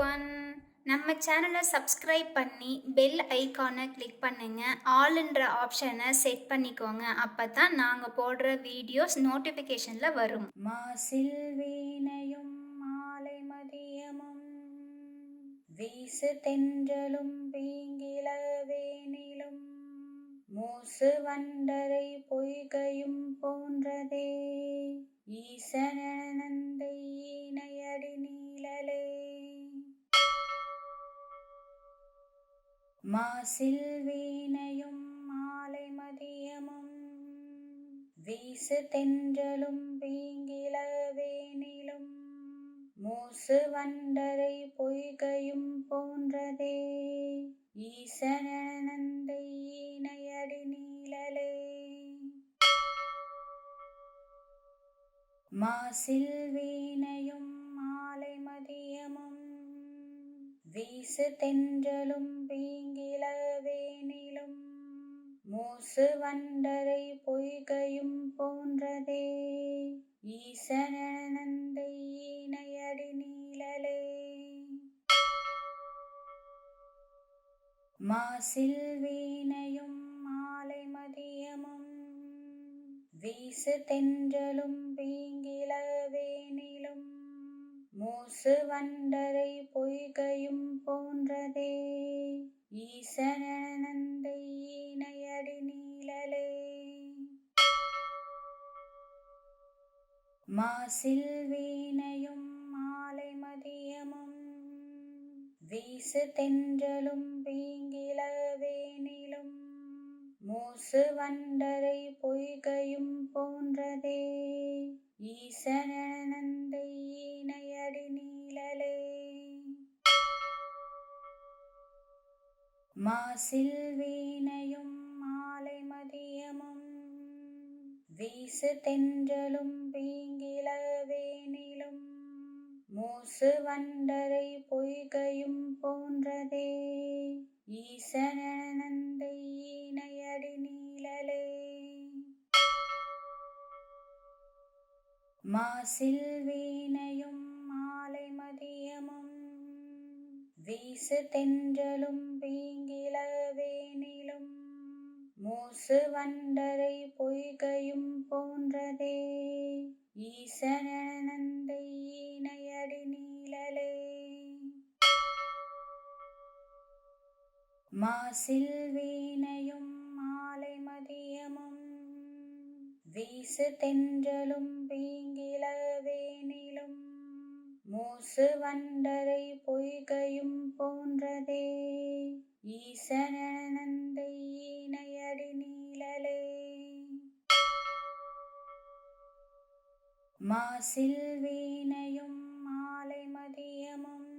Everyone. நம்ம சேனலை subscribe பண்ணி பெல் ஐகானை கிளிக் பண்ணுங்க. ஆல்ன்ற ஆப்ஷனை செட் பண்ணிக்கோங்க. அப்பதான் நாங்க போடுற வீடியோஸ் நோட்டிஃபிகேஷன்ல வரும். மாசில் வீணையும் மாலை மதியமும் வீசு தென்றலும் பீங்கில வேனிலும் மூசு வண்டரை பொய்கையும் போன்றதே ஈசனந்தை ஈனையடி நீழலே. மாசில் வீணையும் மாலை மதியமும் வீசு தென்றலும் பீங்கில வேனிலும் மூசு வண்டரை பொய்கையும் போன்றதே ஈசனந்தை ஈனையடி நீழலே. மாசில் வீணையும் மாலை மதியமும் வீசு தென்றலும் பீங்கில வேனிலும் மூசு வண்டரை பொய்கையும் போன்றதே ஈசனந்தை ஈனையடி நீழலே. மாசில் வீணையும் மாலை மதியமும் வீசு தென்றலும் பீங்கில வேனிலும் மூசு வண்டரை பொய்கையும் போன்றதே ஈசனந்தை ஈனையடி நீழலே. மாசில் வீணையும் மாலை மதியமும் வீசு தென்றலும் பீங்கில வேனிலும் மூசு வண்டரை பொய்கையும் போன்றதே ஈசனந்தை ஈனையடி நீழலே. மாசில் வீணையும் மாலை மதியமும் வீசு தென்றலும் பீங்கில வேனிலும் மூசு வண்டரை பொய்கையும் போன்றதே ஈசனந்தை ஈனையடி நீழலே. மாசில் வீணையும் மாலை மதியமும் வீசு தென்றலும் பீங்கில வேனிலும் மூசு வண்டரை பொய்கையும் போன்றதே ஈசனந்தை ஈனையடி நீழலே. மாசில் வீணையும் மாலை மதியமும் வீசு தென்றலும் பீங்கில வேனிலும் மூசு வண்டரை பொய்கையும் போன்றதே ஈசனந்தை ஈனையடி நீழலே. மாசில் வீணையும் மாலை மதியமும்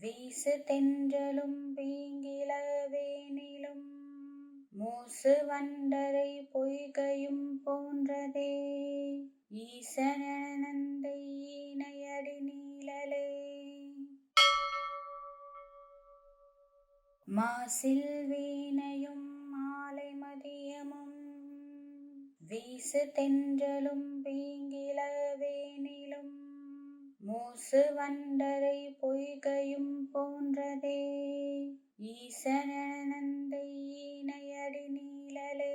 வீசு தென்றலும் பீங்கில வேனிலும் மூசு வண்டரை பொய்கையும் போன்றதே ஈசனந்தை ஈனையடி நீழலே. மாசில் வீணையும் மாலை மதியமும் வீசு தென்றலும் பீங்கில வேனிலும் மூசு வண்டரை பொய்கையும் போன்றதே ஈசனந்தை ஈனையடி நீழலே.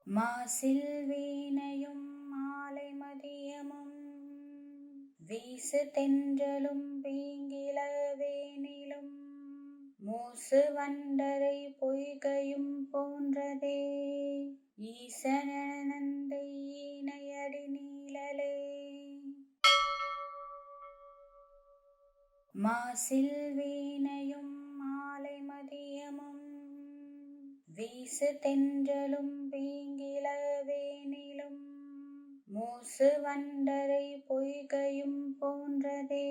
மாசில் வீணையும் மாலை மதியமும் வீசு தென்றலும் பீங்கில வேனிலும் மூசு வண்டரை பொய்கையும் போன்றதே ஈசனந்தை ஈனையடி நீழலே. மாசில் வீணையும் மாலை மதியமும் வீசு தென்றலும் பீங்கில வேனிலும் மூசு வண்டரை பொய்கையும் போன்றதே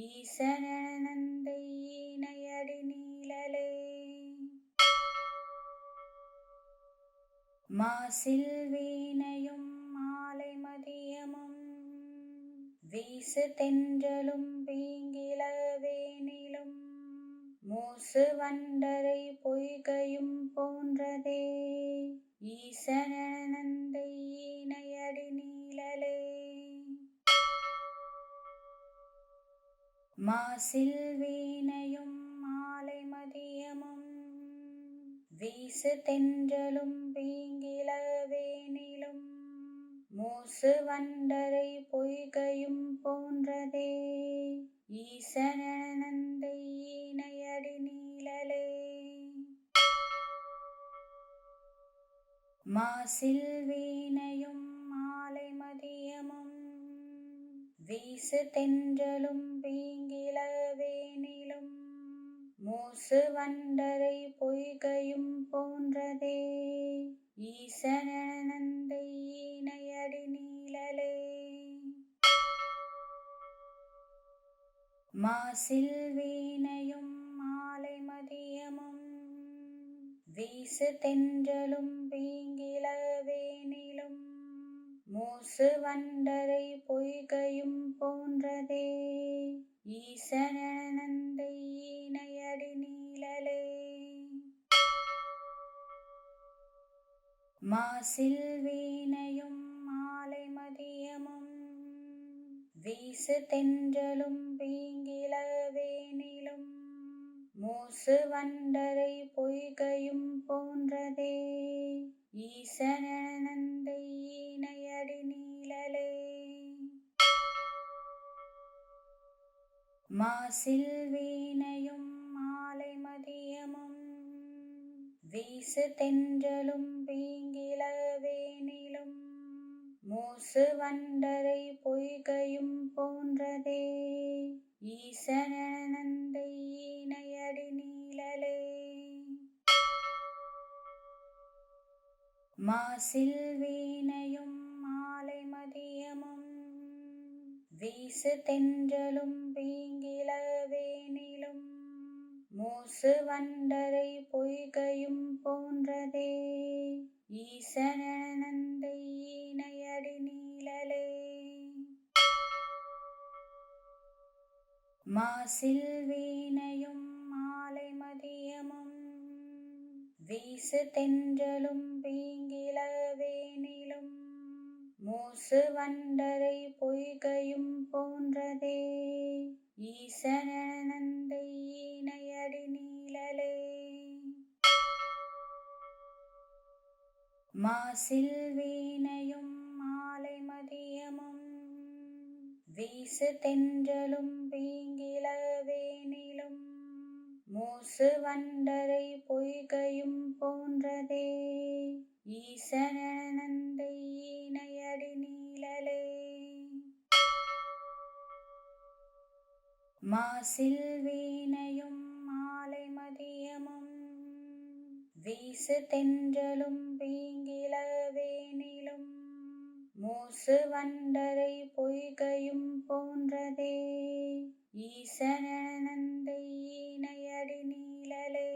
ஈசனந்தை ஈனையடி நீழலே. மாசில் வீணையும் மாலை மதியமும் வீசு தென்றலும் பீங்கில வேனிலும் மூசு வண்டரை பொய்கையும் போன்றதே ஈசனந்தை ஈனையடி நீழலே. மாசில் வீணையும் மாலை மதியமும் வீசு தென்றலும் பீங்கிள வேனிலும் மூசு வண்டரை பொய்கையும் போன்றதே ஈசனந்தை ஈனையடி நீழலே. மாசில் வீணையும் மாலை மதியமும் வீசு தென்றலும் பீங்கிள வேனிலும் மூசு வண்டரை பொய்கையும் போன்றதே ஈசனந்தை ஈனையடி நீழலே. மாசில் வீணையும் மாலை மதியமும் வீசு தென்றலும் பீங்கிள வேனிலும் மூசு வண்டரை பொய்கையும் போன்றதே ஈசனந்தை ஈனையடி நீழலே. மாசில் வீணையும் மாலை மதியமும் வீசு தென்றலும் பீங்கிள வேனிலும் மூசு வண்டரை பொய்கையும் போன்றதே ஈசனந்தை ஈனையடி நீழலே. மாசில் வீணையும் மாலை மதியமும் வீசு தென்றலும் பீங்கிள வேனிலும் மூசு வண்டரை பொய்கையும் போன்றதே ஈசனந்தை ஈனையடி நீழலே. மாசில் வீணையும் மாலை மதியமும் வீசு தென்றலும் பீங்கிள வேனிலும் மூசு வண்டரை பொய்கையும் போன்றதே ஈசனந்தை ஈனையடி நீழலே. மாசில் வீணையும் மாலை மதியமும் வீசு தென்றலும் பீங்கிள வேனிலும் மூசு வண்டரை பொய்கையும் போன்றதே ஈசனந்தை ஈனையடி நீழலே. மாசில் வீணையும் மாலை மதியமும் வீசு தென்றலும் பீங்கிள வேனிலும் மூசு வண்டரை பொய்கையும் போன்றதே ஈசனந்தை ஈனையடி நீழலே. மாசில் வீணையும் மாலை மதியமும் வீசு தென்றலும் பீங்கிள வேனிலும் மூசு வண்டரை பொய்கையும் போன்றதே ஈசனந்தை ஈனையடி நீழலே.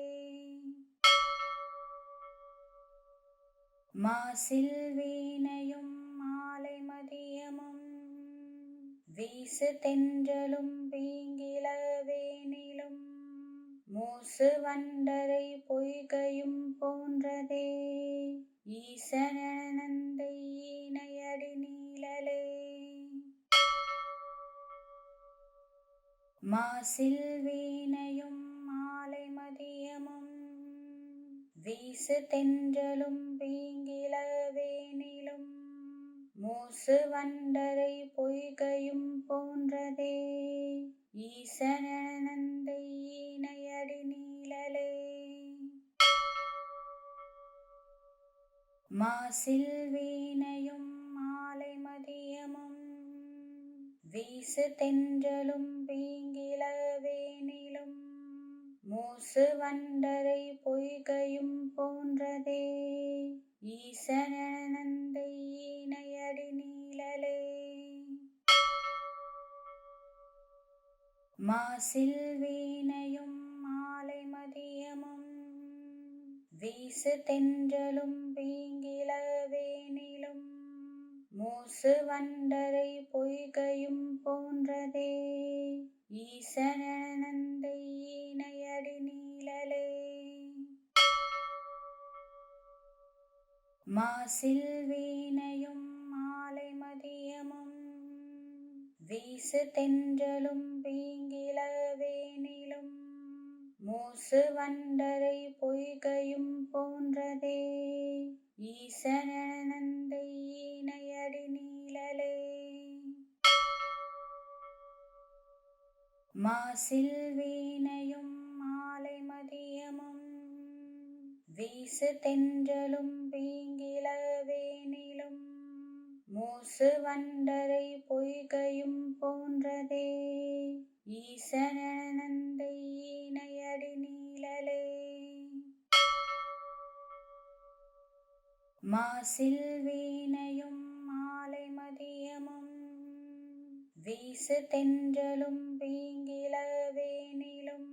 மாசில் வீணையும் மாலை மதியமும் வீசு தென்றலும் பீங்கிள வேனிலும் மூசு வண்டரை பொய்கையும் போன்றதே ஈசனந்தை ஈனையடி நீழலே. மாசில் வீணையும் மாலை மதியமும் வீசு தென்றலும் பீங்கிள வேனிலும் மூசு வண்டரை பொய்கையும் போன்றதே ஈசனந்தை ஈனையடி நீழலே. மாசில் வீணையும் மாலை மதியமும் வீசு தென்றலும் பீங்கிள வேனிலும் மூசு வண்டரை பொய்கையும் போன்றதே ஈசனந்தை ஈனையடி நீழலே. மாசில் வீணையும் மாலை மதியமும் வீசு தென்றலும் பீங்கிள வேனிலும் மூசு வண்டரை பொய்கையும் போன்றதே ஈசனந்தை ஈனையடி நீழலே. மாசில் வீணையும் மாலை மதியமும் வீசு தென்றலும் பீங்கிளவேனிலும் மூசு வண்டரை பொய்கையும் போன்றதே ஈசனந்தை ஈனையடி நீழலே மாசில் வீணையும் மாலை மதியமும் வீசு தென்றலும் பீங்கிளவேனிலும் மூசு வண்டரை பொய்கையும் போன்றதே ஈசனந்தை ஈனையடி நீழலே மாசில் வீணையும் மாலை மதியமும் வீசு தென்றலும் பீங்கிளவேனிலும்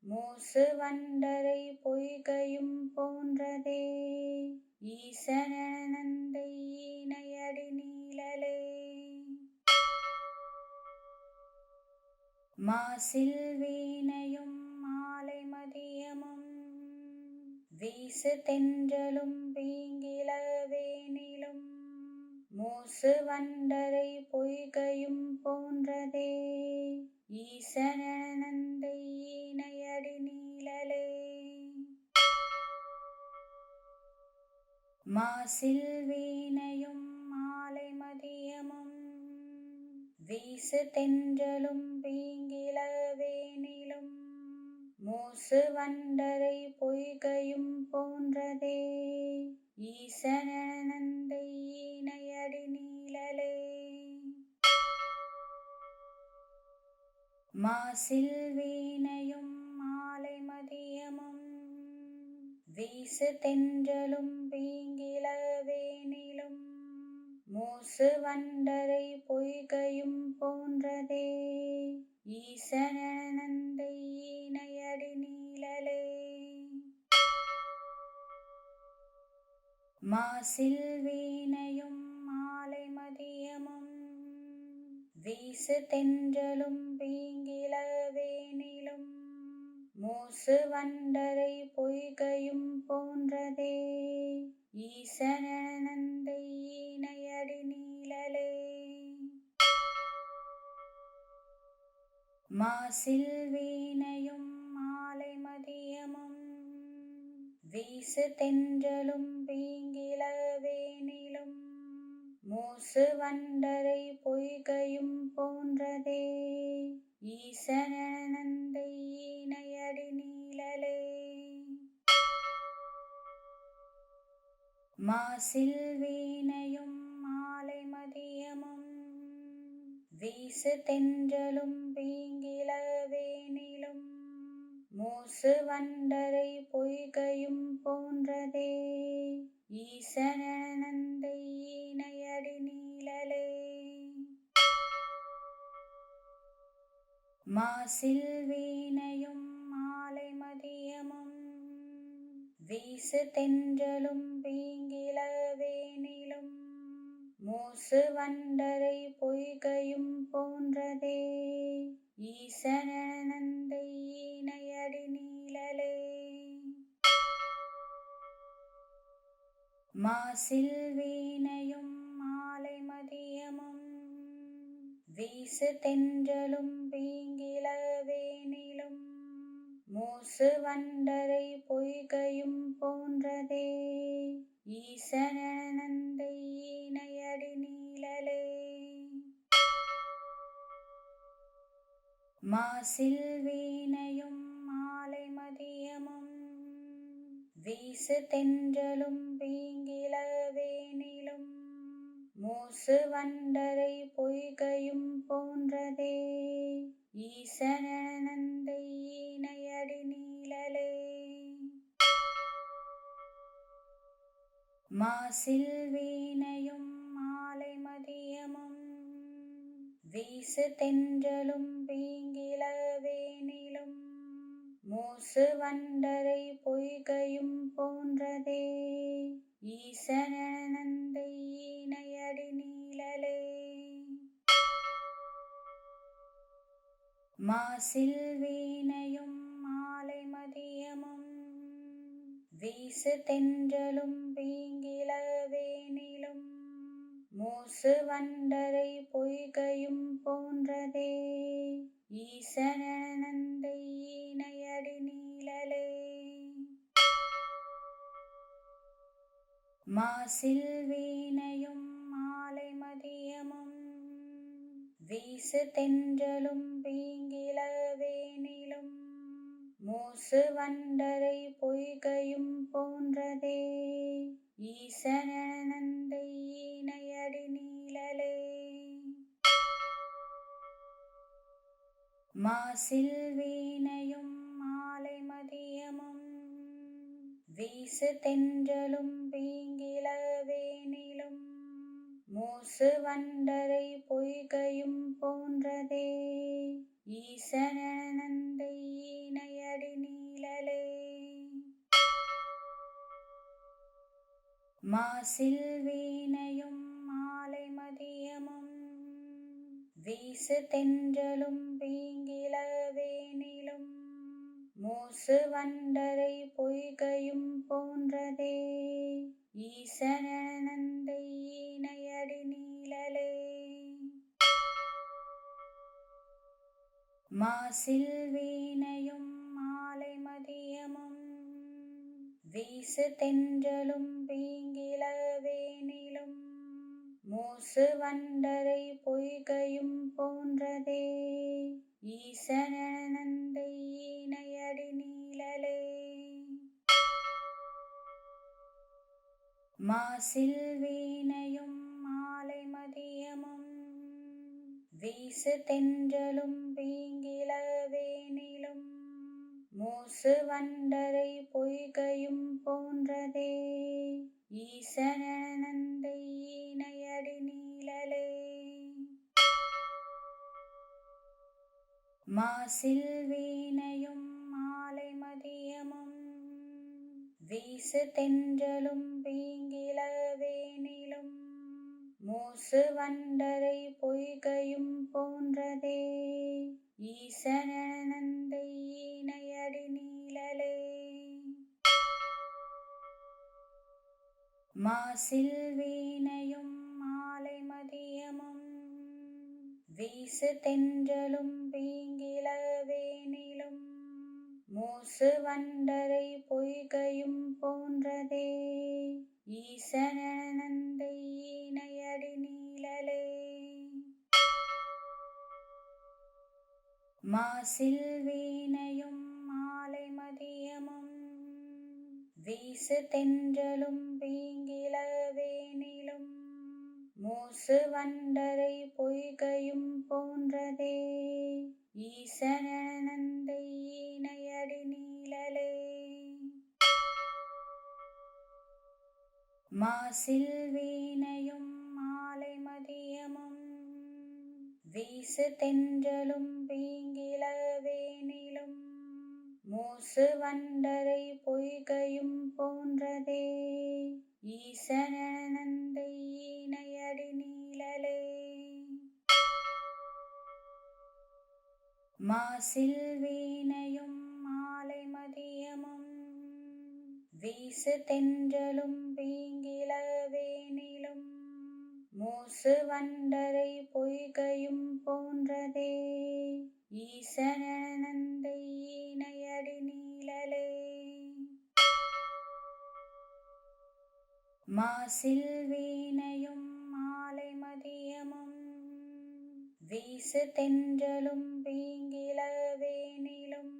மூசு வண்டரை பொய்கையும் போன்றதே ஈசனந்தை ஈனையடி நீழலே மாசில் வீணையும் மாலை மதியமும் வீசு தென்றலும் பீங்கிளவேனிலும் மூசு வண்டரை பொய்கையும் போன்றதே ஈசனந்தை ஈனையடி நீழலே மாசில் வீணையும் மாலை மதியமும் வீசு தென்றலும் பீங்கிளவேனிலும் மூசு வண்டரை பொய்கையும் போன்றதே ஈசனந்தை ஈனையடி நீழலே மாசில் வீணையும் மாலை மதியமும் வீசு தென்றலும் பீங்கிளவேனிலும் மூசு வண்டரை பொய்கையும் போன்றதே ஈசனந்தை ஈனையடி நீழலே மாசில் வீணையும் மாலை மதியமும் வீசு தென்றலும் பீங்கிளவேனிலும் மூசு வண்டரை பொய்கையும் போன்றதே ஈசனந்தை ஈனையடி நீழலே மாசில் வீணையும் மாலை மதியமும் வீசு தென்றலும் பீங்கிளவேனிலும் மூசு வண்டரை பொய்கையும் போன்றதே ஈசனந்தை ஈனையடி நீழலே மாசில் வீணையும் மாலை மதியமும் வீசு தென்றலும் பீங்கிளவேனிலும் மூசு வண்டரை பொய்கையும் போன்றதே ஈசனந்தை ஈனையடி நீழலே மாசில் வீணையும் மாலை மதியமும் வீசு தென்றலும் பீங்கிளவேனிலும் மூசு வண்டரை பொய்கையும் போன்றதே ஈசனந்தை ஈனையடி நீழலே மாசில் வீணையும் மாலை மதியமும் வீசு தென்றலும் பீங்கிளவேனிலும் மூசு வண்டரை பொய்கையும் போன்றதே ஈசனந்தை ஈனையடி நீழலே மாசில் வீணையும் மாலை மதியமும் வீசு தென்றலும் பீங்கிளவேனிலும் மூசு வண்டரை பொய்கையும் போன்றதே ஈசனந்தை ஈனையடி நீழலே மாசில் வீணையும் மாலை மதியமும் வீசு தென்றலும் பீங்கிளவேனிலும் மூசு வண்டரை பொய்கையும் போன்றதே ஈசனந்தை ஈனையடி நீழலே மாசில் வீணையும் மாலை மதியமும் வீசு தென்றலும் பீங்கிளவேனிலும் மூசு வண்டரை பொய்கையும் போன்றதே. ஈசனந்தை ஈனையடி நீழலே. மாசில் வீணையும் மாலை மதியமும் வீசு தென்றலும் பீங்கிளவேனிலும் மூசு வண்டரை பொய்கையும் போன்றதே. ஈசனந்தை ஈனையடி நீழலே. மாசில் வீணையும் மாலை மதியமும் வீசு தென்றலும் பீங்கிளவேனிலும் மூசு வண்டரை பொய்கையும் போன்றதே. ஈசனந்தை ஈனையடி நீழலே. மாசில் வீணையும் மாலை மதியமும் வீசு தென்றலும் பீங்கிளவேனிலும் மூசு வண்டரை பொய்கையும் போன்றதே. ஈசனந்தை ஈனையடி நீழலே. மாசில் வீணையும் மாலை மதியமும் வீசு தென்றலும் பீங்கிளவேனிலும் மூசு வண்டரை பொய்கையும் போன்றதே. ஈசனந்தை ஈனையடி நீழலே. மாசில் வீணையும் மாலை மதியமும் வீசு தென்றலும் பீங்கிளவேனிலும் மூசு வண்டரை பொய்கையும் போன்றதே. ஈசனந்தை ஈனையடி நீழலே. மாசில் வீணையும் மாலை மதியமும் வீசு தென்றலும் பீங்கிளவேனிலும் மூசு வண்டரை பொய்கையும் போன்றதே. ஈசனந்தை ஈனையடி நீழலே. மாசில் வீணையும் மாலை மதியமும் வீசு தென்றலும் பீங்கிளவேனிலும் மூசு வண்டரை பொய்கையும் போன்றதே. ஈசனந்தை ஈனையடி நீழலே. மாசில் வீணையும் மாலை மதியமும் வீசு தென்றலும் பீங்கிளவேனிலும் மூசு வண்டரை பொய்கையும் போன்றதே. ஈசனந்தை ஈனையடி நீழலே. மாசில் வீணையும் மாலை மதியமும் வீசு தென்றலும் பீங்கிளவேனிலும் மூசு வண்டரை பொய்கையும் போன்றதே. ஈசனந்தை ஈனையடி நீழலே. மாசில் வீணையும் மாலை மதியமும் வீசு தென்றலும் பீங்கிளவேனிலும் மூசு வண்டரை பொய்கையும் போன்றதே. ஈசனந்தை ஈனையடி நீழலே. மாசில் வீணையும் மாலை மதியமும் வீசு தென்றலும் பீங்கிளவேனிலும்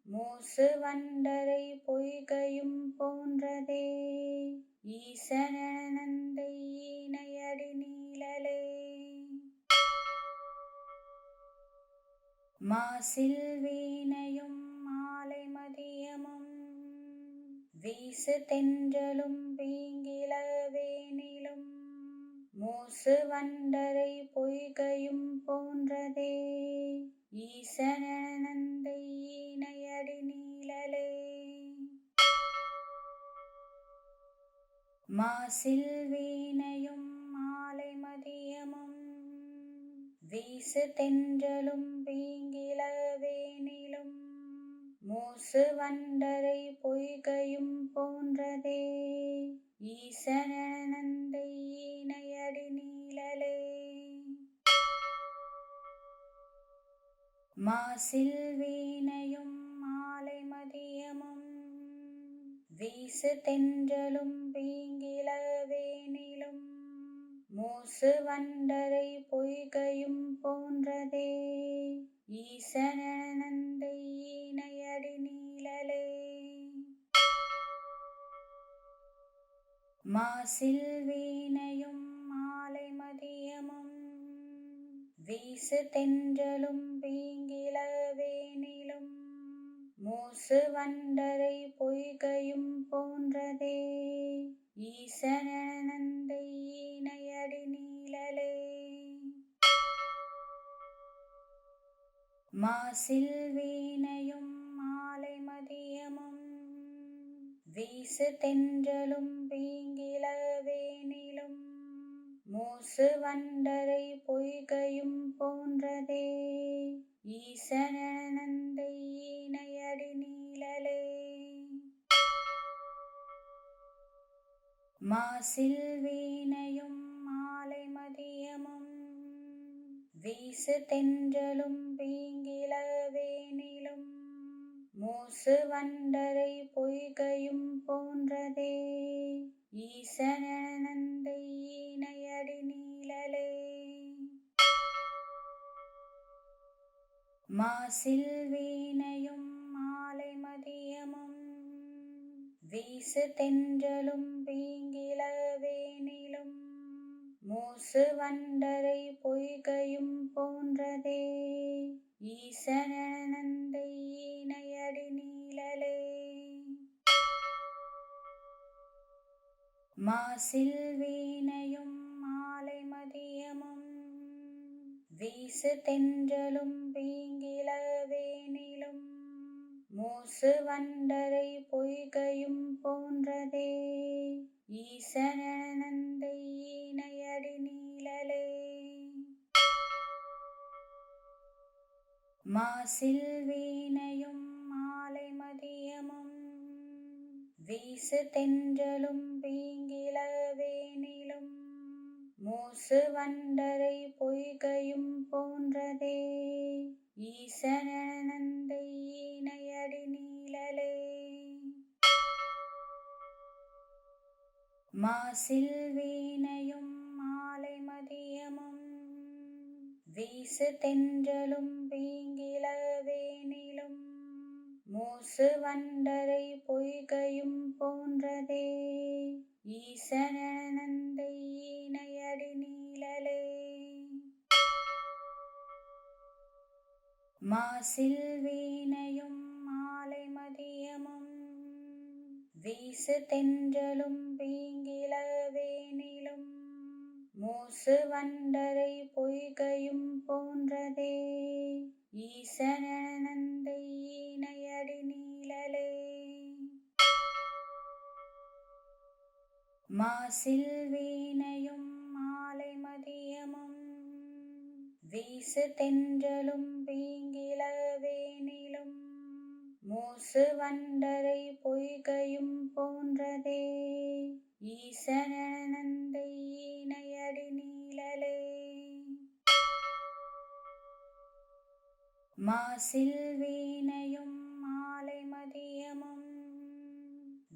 மூசு வண்டரை பொய்கையும் போன்றதே. ஈசனந்தை ஈனையடி நீழலே. மாசில் வீணையும் மாலை மதியமும் வீசு தென்றலும் பீங்கிளவேனிலும் மூசு வண்டரை பொய்கையும் போன்றதே. ஈசனந்தை ஈனையடி நீழலே. மாசில் வீணையும் மாலை மதியமும் வீசு தென்றலும் பீங்கிளவேனிலும் மூசு வண்டரை பொய்கையும் போன்றதே. ஈசனந்தை ஈனையடி நீழலே. மாசில் வீணையும் மாலை மதியமும் வீசு தென்றலும் பீங்கிளவேனிலும் மூசு வண்டரை பொய்கையும் போன்றதே ஈசனந்தை ஈனையடி நீழலே. மாசில் வீணையும் மாலை மதியமும் வீசு தென்றலும் பீங்கிளவேனிலும் மூசு வண்டரை பொய்கையும் போன்றதே ஈசனந்தை ஈனையடி நீழலே. மாசில் வீணையும் மாலை மதியமும் வீசு தென்றலும் பீங்கிளவேனிலும் மூசு வண்டரை பொய்கையும் போன்றதே ஈசனந்தை ஈனையடி நீழலே. மாசில் வீணையும் மாலை மதியமும் வீசு தென்றலும் பீங்கிளவேனிலும் மூசு வண்டரை பொய்கையும் போன்றதே ஈசனந்தை ஈனையடி நீழலே. மாசில் வீணையும் மாலை மதியமும் வீசு தென்றலும் பீங்கிளவேனிலும் மூசு வண்டரை பொய்கையும் போன்றதே ஈசனந்தை ஈனையடி நீழலே. மாசில் வீணையும் மாலை மதியமும் வீசு தென்றலும் பீங்கிளவேனிலும் மூசு வண்டரை பொய்கையும் போன்றதே ஈசனந்தை ஈனையடி நீழலே. மாசில் வீணையும் மாலை மதியமும் வீசு தென்றலும் பீங்கிளவேனிலும் மூசு வண்டரை பொய்கையும் போன்றதே ஈசனந்தை ஈனையடி நீழலே. மாசில் வீணையும் மாலை மதியமும் வீசு தென்றலும் பீங்கிளவேனிலும் மூசு வண்டரை பொய்கையும் போன்றதே ஈசனந்தை ஈனையடி நீழலே. மாசில் வீணையும் மாலை மதியமும் வீசு தென்றலும் பீங்கிளவேனிலும் மூசு வண்டரை பொய்கையும் போன்றதே ஈசனந்தை ஈனையடி நீழலே. மாசில் வீணையும் மாலை மதியமும் வீசு தென்றலும் பீங்கிளவேனிலும் மூசு வண்டரை பொய்கையும் போன்றதே ஈசனந்தை ஈனையடி நீழலே. மாசில் வீணையும் மாலை மதியமும்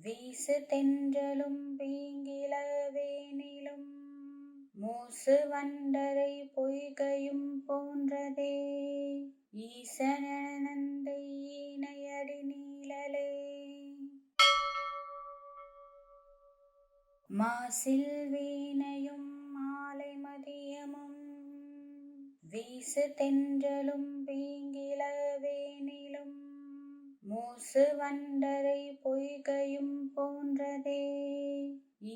வீசு தென்றலும் பீங்கிளவேனிலும் மூசு வண்டரை பொய்கையும் போன்றதே ஈசனந்தை ஈனையடி நீழலே. மாசில் வீணையும் மாலை மதியமும் வீசு தென்றலும் பீங்கிளவேனிலும் மூசு வண்டரை பொய்கையும் போன்றதே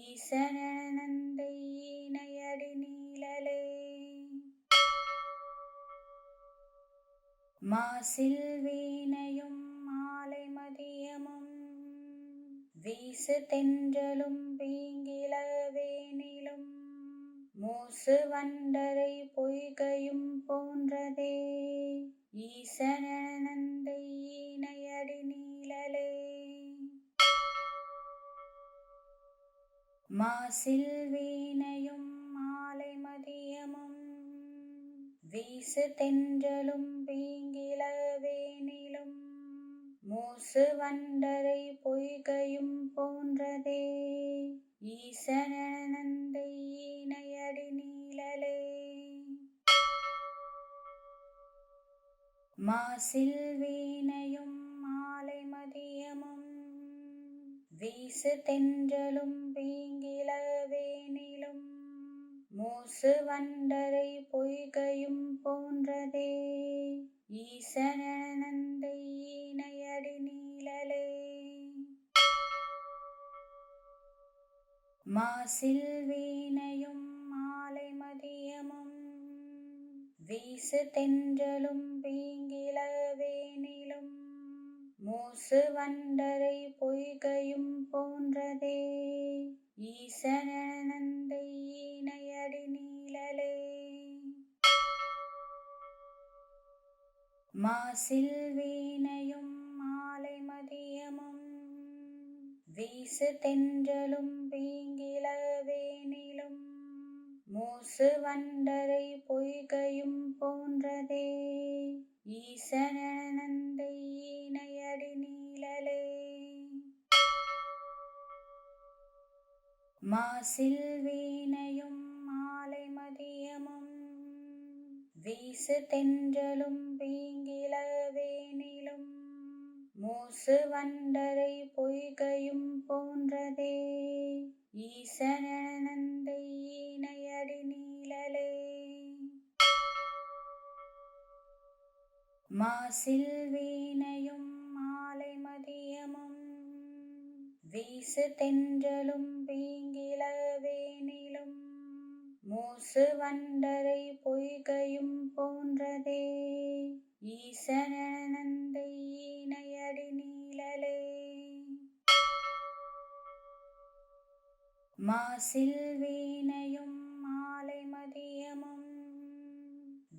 ஈசனந்தை ஈனையடி நீழலே. மாசில் வீணையும் மாலை மதியமும் வீசு தென்றலும் பீங்கிளவேனிலும் மூசு வண்டரை பொய்கையும் போன்றதே ஈசனந்தை ஈனையடி நீழலே. மாசில் வீணையும் மாலை மதியமும் வீசு தென்றலும் பீங்கிளவேனிலும் மூசு வண்டரை பொய்கையும் போன்றதே. ஈசனந்தை ஈனையடி நீழலே மாசில் வீணையும் மாலை மதியமும் வீசு தென்றலும் பீங்கிளவேனிலும் மூசு வண்டரை பொய்கையும் போன்றதே. ஈசனந்தை ஈனையடி நீழலே மாசில் வீணையும் மாலை மதியமும் வீசு தென்றலும் பீங்கிளவேனிலும் மூசு வண்டரை பொய்கையும் போன்றதே. ஈசனந்தை ஈனையடி நீழலே மாசில் வீணையும் மாலை மதியமும் வீசு தென்றலும் பீங்கிளவேனிலும் மூசு வண்டரை பொய்கையும் போன்றதே. ஈசனந்தை ஈனையடி நீழலே மாசில் வீணையும் மாலை மதியமும் வீசு தென்றலும் பீங்கிளவேனிலும் மூசு வண்டரை பொய்கையும் போன்றதே. ஈசனந்தை ஈனையடி நீழலே மாசில் வீணையும் மாலை மதியமும் வீசு தென்றலும் பீங்கிளவேனிலும் மூசு வண்டரை பொய்கையும் போன்றதே. ஈசனந்தை ஈனையடி நீழலே மாசில் வீணையும் மாலை மதியமும்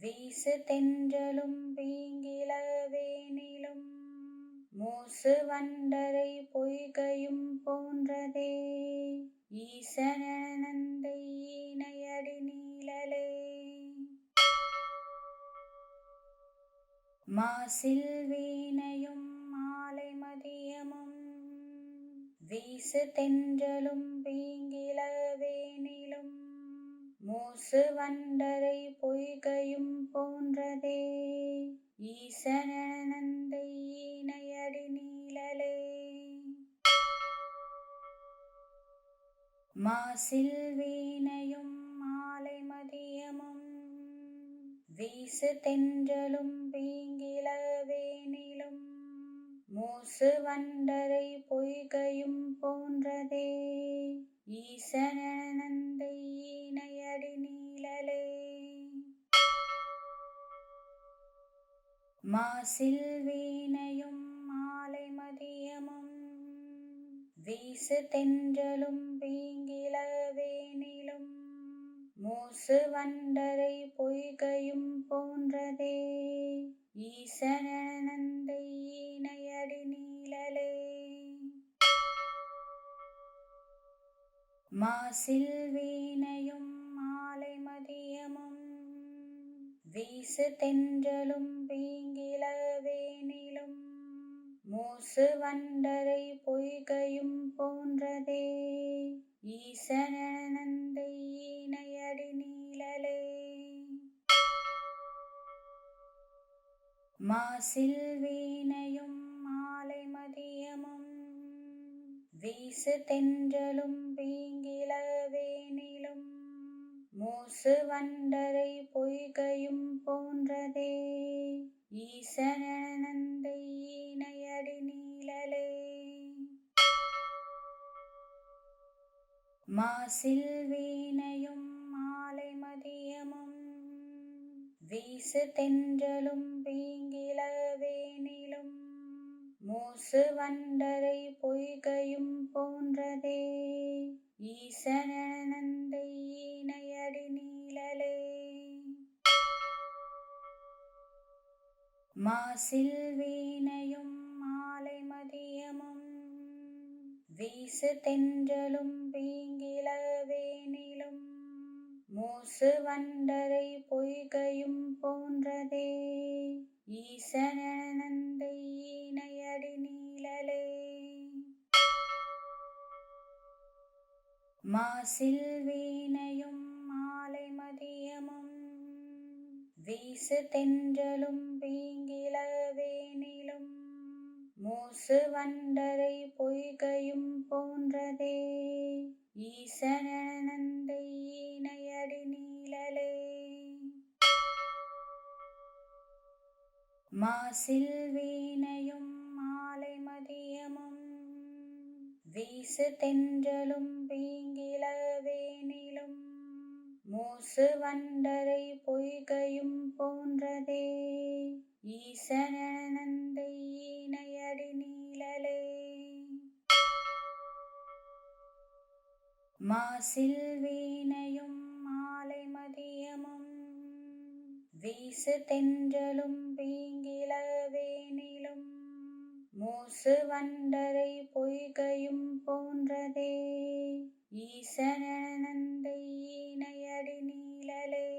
வீசு தென்றலும் பீங்கிளவேனிலும் மூசு வண்டரை பொய்கையும் போன்றதே. ஈசனந்தை ஈனையடி நீழலே மாசில் வீணையும் மாலை மதியமும் வீசு தென்றலும் பீங்கிளவேனிலும் மூசு வண்டரை பொய்கையும் போன்றதே. ஈசனந்தை ஈனையடி நீழலே மாசில் வீணையும் மாலை மதியமும் வீசு தென்றலும் பீங்கிளவேனிலும் மூசு வண்டரை பொய்கையும் போன்றதே. ஈசனந்தை ஈனையடி நீழலே மாசில் வீணையும் மாலை மதியமும் வீசு தென்றலும் பீங்கிளவேனிலும் மூசு வண்டரை பொய்கையும் போன்றதே. ஈசனந்தை ஈனையடி நீழலே மாசில் வீணையும் மாலை மதியமும் வீசு தென்றலும் பீங்கிளவேனிலும் மூசு வண்டரை பொய்கையும் போன்றதே. ஈசனந்தை ஈனையடி நீழலே மாசில் வீணையும் மாலை மதியமும் வீசு தென்றலும் பீங்கிளவேனிலும் மூசு வண்டரை பொய்கையும் போன்றதே. ஈசனந்தை ஈனையடி நீழலே மாசில் வீணையும் மாலை மதியமும் வீசு தென்றலும் பீங்கிளவேனிலும் மூசு வண்டரை பொய்கையும் போன்றதே. ஈசனந்தை ஈனையடி நீழலே மாசில் வீணையும் மாலை மதியமும் வீசு தென்றலும் பீங்கிளவேனிலும் மூசு வண்டரை பொய்கையும் போன்றதே. ஈசனந்தை ஈனையடி நீழலே. மாசில் வீணையும் மாலை மதியமும் வீசு தென்றலும் பீங்கிள வேனிலும் மூசு வண்டரை பொய்கையும் போன்றதே. ஈசனந்தை ஈனையடி நீழலே. மாசில் வீணையும் மாலை மதியமும் வீசு தென்றலும் பீங்கிள வேனிலும் மூசு வண்டரை பொய்கையும் போன்றதே. ஈசனந்தை ஈனையடி நீழலே. மாசில் வீணையும் மாலை மதியமும் வீசு தென்றலும் பீங்கிள வேனிலும் மூசு வண்டரை பொய்கையும் போன்றதே. ஈசனந்தை ஈனையடி நீழலே.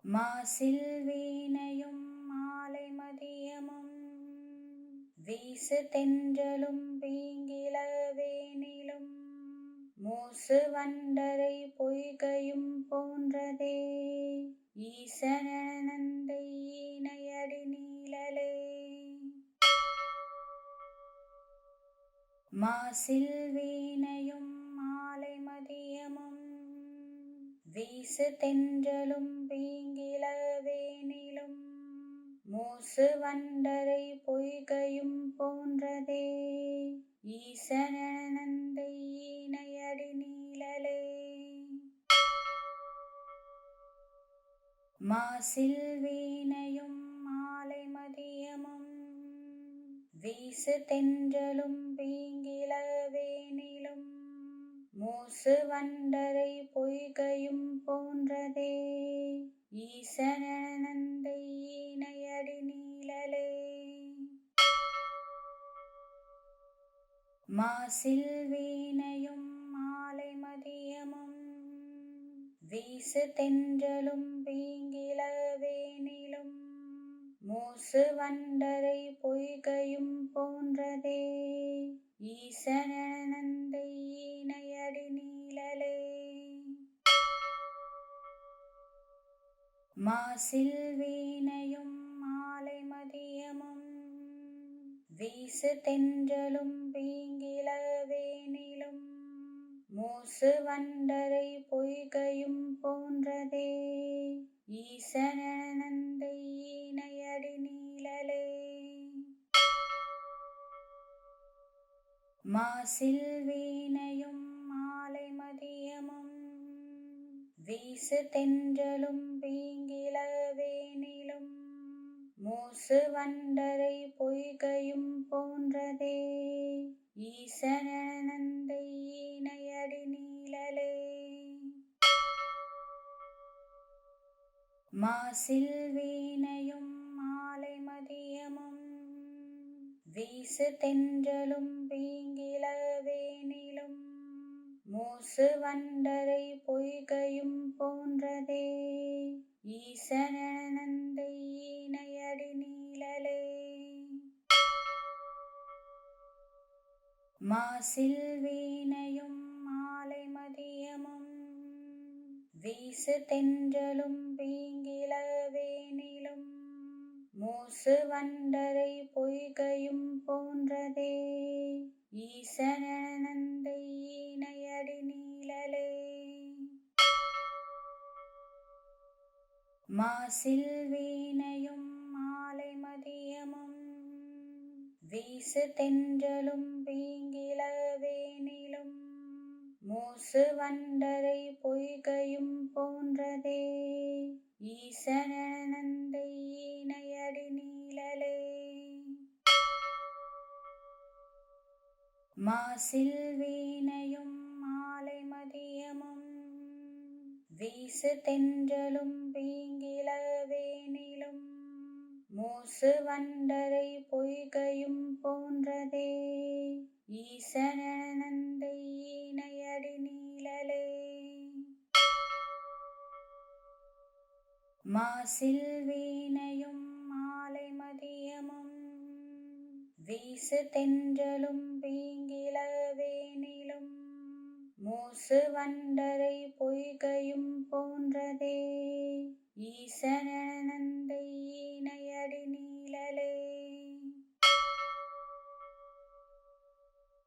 மாசில் வீணையும் மாலை மதியமும் வீசு தென்றலும் பீங்கிள வேனிலும் மூசு வண்டரை பொய்கையும் போன்றதே. ஈசனந்தை ஈனையடி நீழலே. மாசில் வீணையும் மாலை மதியமும் வீசு தென்றலும் பீங்கிள வேனிலும் மூசு வண்டரை பொய்கையும் போன்றதே. ஈசனந்தை ஈனையடி நீழலே. மாசில் வீணையும் மாலை மதியமும் வீசு தென்றலும் பீங்கிள வேனிலும் மூசு வண்டரை பொய்கையும் போன்றதே. ஈசனந்தை ஈனையடி நீழலே. மாசில் வீணையும் மாலை மதியமும் வீசு தென்றலும் பீங்கிள வேனிலும் மூசு வண்டரை பொய்கையும் போன்றதே. ஈசனந்தை ஈனையடி நீழலே. மாசில் வீணையும் மாலை மதியமும் வீசு தென்றலும் பீங்கிள வேனிலும் மூசு வண்டரை பொய்கையும் போன்றதே. ஈசனந்தை ஈனையடி நீழலே. மாசில் வீணையும் மாலை மதியமும் வீசு தென்றலும் பீங்கிள வேனிலும் மூசு வண்டரை பொய்கையும் போன்றதே. ஈசனந்தை ஈனையடி நீழலே. மாசில் வீணையும் மாலை மதியமும் வீசு தென்றலும் பீங்கிள வேனிலும் மூசு வண்டரை பொய்கையும் போன்றதே. ஈசனந்தை ஈனையடி நீழலே. மாசில் வீணையும் மாலை மதியமும் வீசு தென்றலும் பீங்கிள வேனிலும் மூசு வண்டரை பொய்கையும் போன்றதே. ஈசனந்தை ஈனையடி நீழலே. மாசில் வீணையும் மாலை மதியமும் வீசு தென்றலும் பீங்கிள வேனிலும் மூசு வண்டரை பொய்கையும் போன்றதே. ஈசனந்தை ஈனையடி நீழலே. மாசில் வீணையும் மாலை மதியமும் வீசு தென்றலும் பீங்கிள வேனிலும் மூசு வண்டரை பொய்கையும் போன்றதே. ஈசனந்தை ஈனையடி நீ மாசில் வீணையும் மாலை மதியமும் வீசு தென்றலும் பீங்கிள வேனிலும் மூசு வண்டரை பொய்கையும் போன்றதே ஈசனந்தை ஈனையடி நீழலே.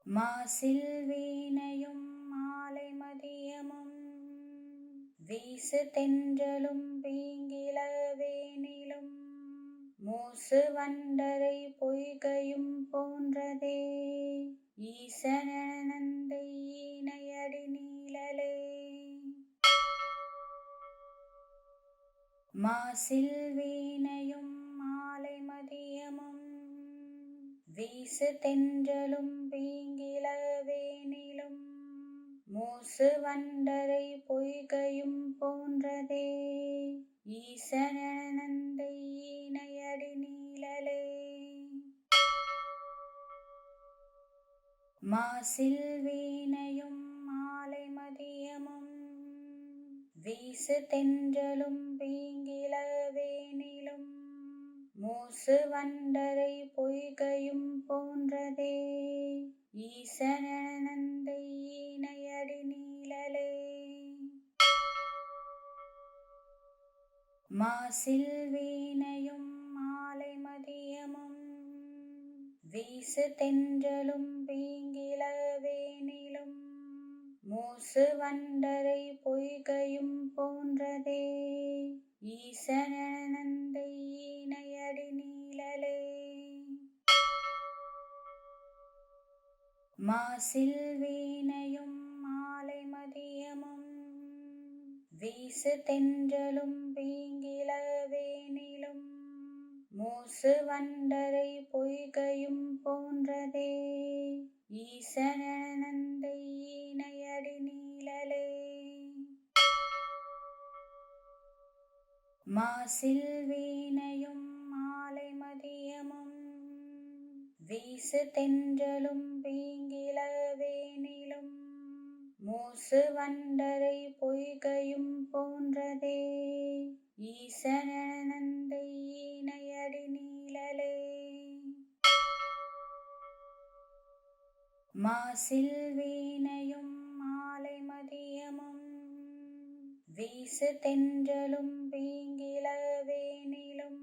மாசில் வீணையும் மாலை மதியமும் வீசு தென்றலும் பீங்கிள வேனிலும் மூசு வண்டரை பொய்கையும் போன்றதே ஈசனந்தை ஈனையடி நீழலே. மாசில் வீணையும் மாலை மதியமும் வீசு தென்றலும் பீங்கிள வேனிலும் மூசு வண்டரை பொய்கையும் போன்றதே ஈசனந்தை ஈனையடி நீழலே. மாசில் வீணையும் மாலை மதியமும் வீசு தென்றலும் பீங்கிள வேனிலும் மூசு வண்டரை பொய்கையும் போன்றதே ஈசனந்தை ஈனையடி நீழலே. மாசில் வீணையும் மாலை மதியமும் வீசு தென்றலும் பீங்கிள வேனிலும் மூசு வண்டரை பொய்கையும் போன்றதே ஈசனந்தை ஈனையடி நீழலே. மாசில் வீணையும் மாலை மதியமும் வீசு தென்றலும் பீங்கிள வேனிலும் மூசு வண்டரை பொய்கையும் போன்றதே ஈசனந்தை ஈனையடி நீழலே. மாசில் வீணையும் மாலை மதியமும் வீசு தென்றலும் பீங்கிள வேனிலும் மூசு வண்டரை பொய்கையும் போன்றதே ஈசனந்தை ஈனையடி நீழலே. மாசில் வீணையும் மாலை மதியமும் வீசு தென்றலும் பீங்கிள வேனிலும்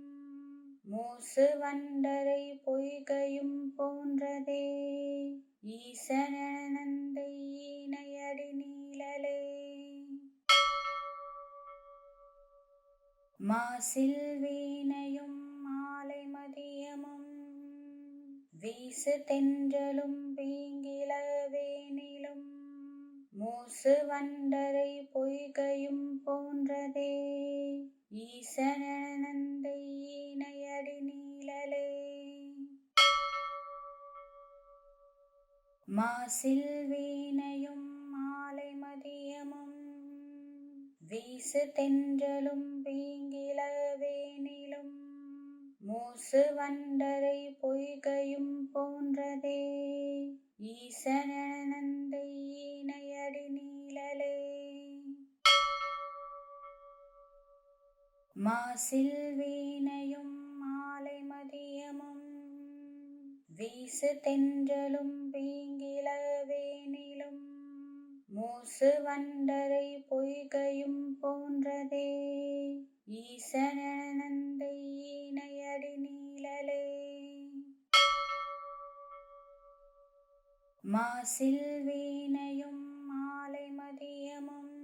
மூசு வண்டரை பொய்கையும் போன்றதே ஈசனந்தை ஈனையடி நீழலே. மாசில் வீணையும் மாலை மதியமும் வீசு தென்றலும் பீங்கிள வேனிலும் மூசு வண்டரை பொய்கையும் போன்றதே ஈசனந்தை ஈனையடி நீழலே. மாசில் வீணையும் மாலை மதியமும் வீசு தென்றலும் பீங்கிள வேனிலும் மூசு வண்டரை பொய்கையும் போன்றதே ஈசனந்தை ஈனையடி நீழலே. மாசில் வீணையும் மாலை மதியமும் வீசு தென்றலும் பீங்கிள வேனிலும் மூசு வண்டரை பொய்கையும் போன்றதே ஈசனந்தை ஈனையடி நீழலே. மாசில் வீணையும் மாலை மதியமும்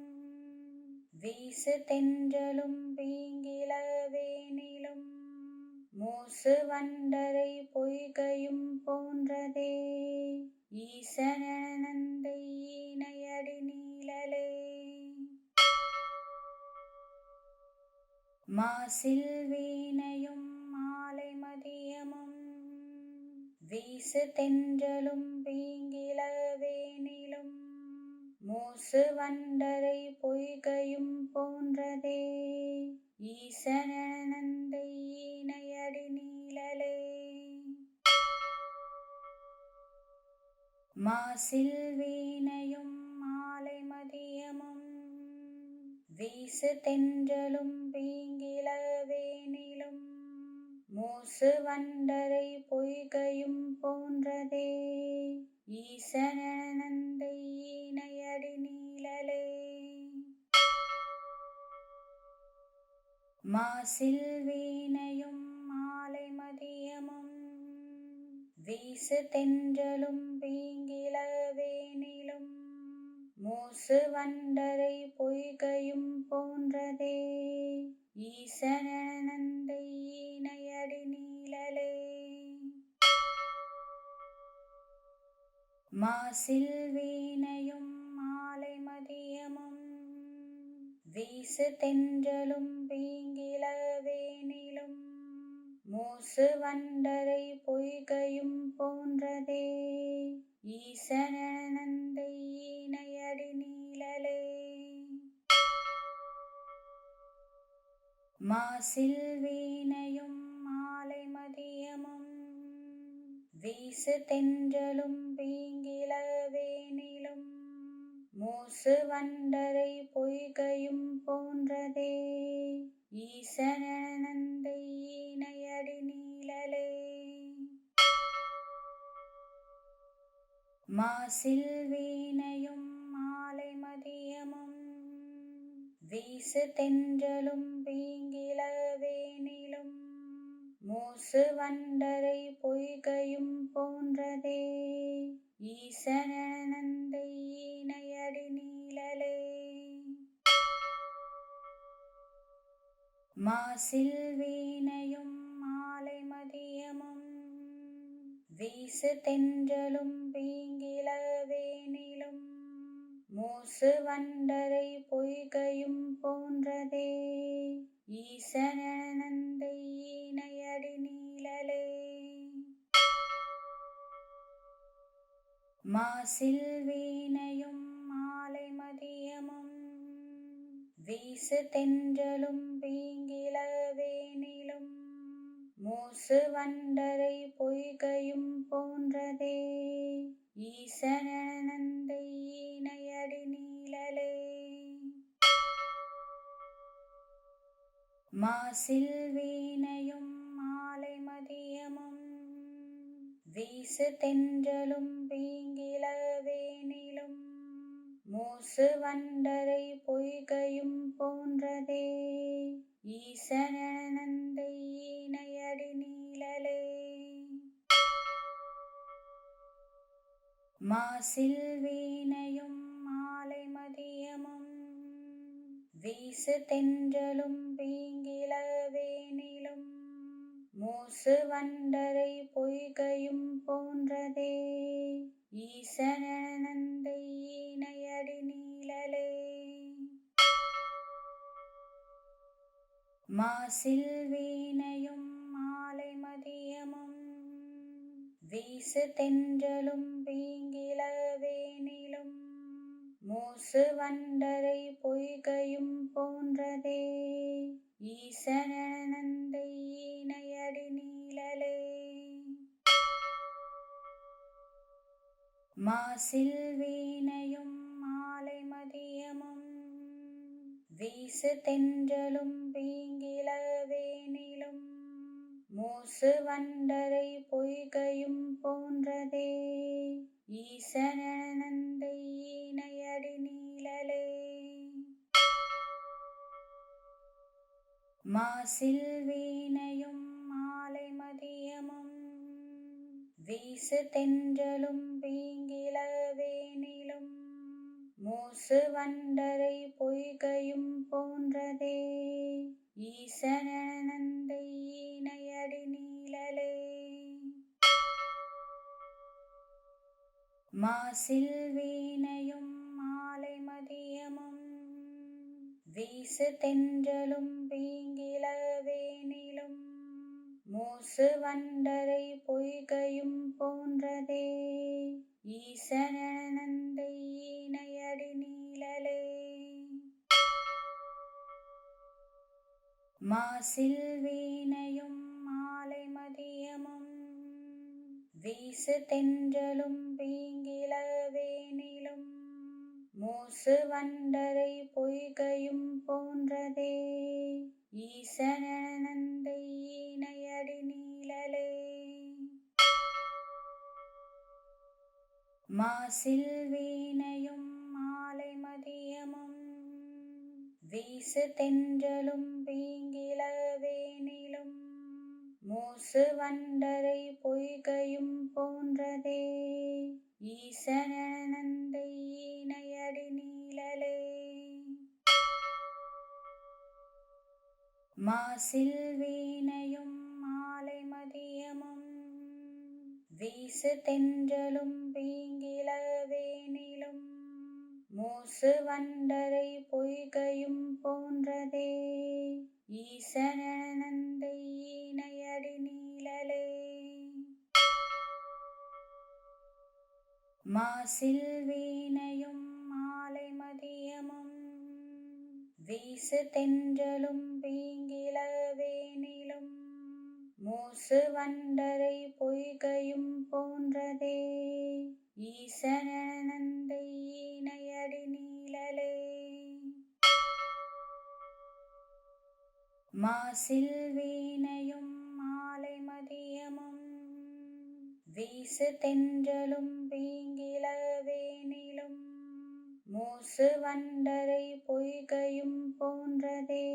வீசு தென்றலும் பீங்கிள வேனிலும் மூசு வண்டரை பொய்கையும் போன்றதே ஈசனந்தை ஈனையடி நீழலே. மாசில் வீணையும் மாலை மதியமும் வீசு தென்றலும் பீங்கிள வேனிலும் மூசு வண்டரை பொய்கையும் போன்றதே ஈசனந்தை ஈனையடி நீழலே. மாசில் வீணையும் மாலை மதியமும் வீசு தென்றலும் பீங்கிள மூசு வண்டரை பொய்கையும் போன்றதே. ஈசனந்தை ஈனையடி நீழலே. மாசில் வீணையும் மாலை மதியமும் வீசு தென்றலும் பீங்கிள வேனிலும் மூசு வண்டரை பொய்கையும் போன்றதே. ஈசனந்தை ஈனையடி நீழலே. மாசில் வீணையும் மாலை மதியமும் வீசு தென்றலும் பீங்கிள வேனிலும் மூசு வண்டரை பொய்கையும் போன்றதே. ஈசனந்தை ஈனையடி நீழலே. மாசில் வீணையும் மாலை மதியமும் வீசு தென்றலும் பீங்கிள வேனிலும் மூசு வண்டரை பொய்கையும் போன்றதே. ஈசனந்தை ஈனையடி நீழலே. மாசில் வீணையும் மாலை மதியமும் வீசு தென்றலும் பீங்கிள வேனிலும் மூசு வண்டரை பொய்கையும் போன்றதே. ஈசனந்தை ஈனையடி நீழலே. மாசில் வீணையும் மாலை மதியமும் வீசு தென்றலும் பீங்கிள வேனிலும் மூசு வண்டரை பொய்கையும் போன்றதே. ஈசனந்தை ஈனையடி நீழலே. மாசில் வீணையும் மாலை மதியமும் வீசு தென்றலும் பீங்கிள வேனிலும் மூசு வண்டரை பொய்கையும் போன்றதே. ஈசனந்தை ஈனையடி நீழலே. மாசில் வீணையும் மாலை மதியமும் வீசு தென்றலும் பீங்கிள வேனிலும் மூசு வண்டரை பொய்கையும் போன்றதே. ஈசனந்தை ஈனையடி நீழலே. மாசில் வீணையும் மாலை மதியமும் வீசு தென்றலும் பீங்கிள வேனிலும் மூசு வண்டரை பொய்கையும் போன்றதே. ஈசனந்தை ஈனையடி நீழலே. மாசில் வீணையும் மாலை மதியமும் வீசு தென்றலும் பீங்கிள வேனிலும் மூசு வண்டரை பொய்கையும் போன்றதே. ஈசனந்தை ஈனையடி நீழலே. மாசில் வீணையும் மாலை மதியமும் வீசு தென்றலும் பீங்கிள வேனிலும் மூசு வண்டரை பொய்கையும் போன்றதே. ஈசனந்தை ஈனையடி நீழலே. மாசில் வீணையும் மாலை மதியமும் வீசு தென்றலும் பீங்கிள வேனிலும் மூசு வண்டரை பொய்கையும் போன்றதே. ஈசனந்தை ஈனையடி நீழலே. மாசில் வீணையும் மாலை மதியமும் வீசு தென்றலும் பீங்கிள வேனிலும் மூசு வண்டரை பொய்கையும் போன்றதே. ஈசனந்தை ஈனையடி நீழலே. மாசில் வீணையும் மாலை மதியமும் வீசு தென்றலும் பீங்கிள வேனிலும் மூசு வண்டரை பொய்கையும் போன்றதே. ஈசனந்தை ஈனையடி நீழலே மாசில் வீணையும் மாலை மதியமும் வீசு தென்றலும் பீங்கிள வேனிலும் மூசு வண்டரை பொய்கையும் போன்றதே ஈசனந்தை ஈனையடி நீழலே மாசில் வீணையும் மாலை மதியமும் வீசு தென்றலும் பீங்கிள வேனிலும் மூசு வண்டரை பொய்கையும் போன்றதே ஈசனந்தை ஈனையடி நீழலே மாசில் வீணையும் மாலை மதியமும் வீசு தென்றலும் பீங்கிள வேனிலும் மூசு வண்டரை பொய்கையும் போன்றதே ஈசனந்தை ஈனையடி நீழலே மாசில் வீணையும் மாலை மதியமும் வீசு தென்றலும் பீங்கிள வேனிலும் மூசு வண்டரை பொய்கையும் போன்றதே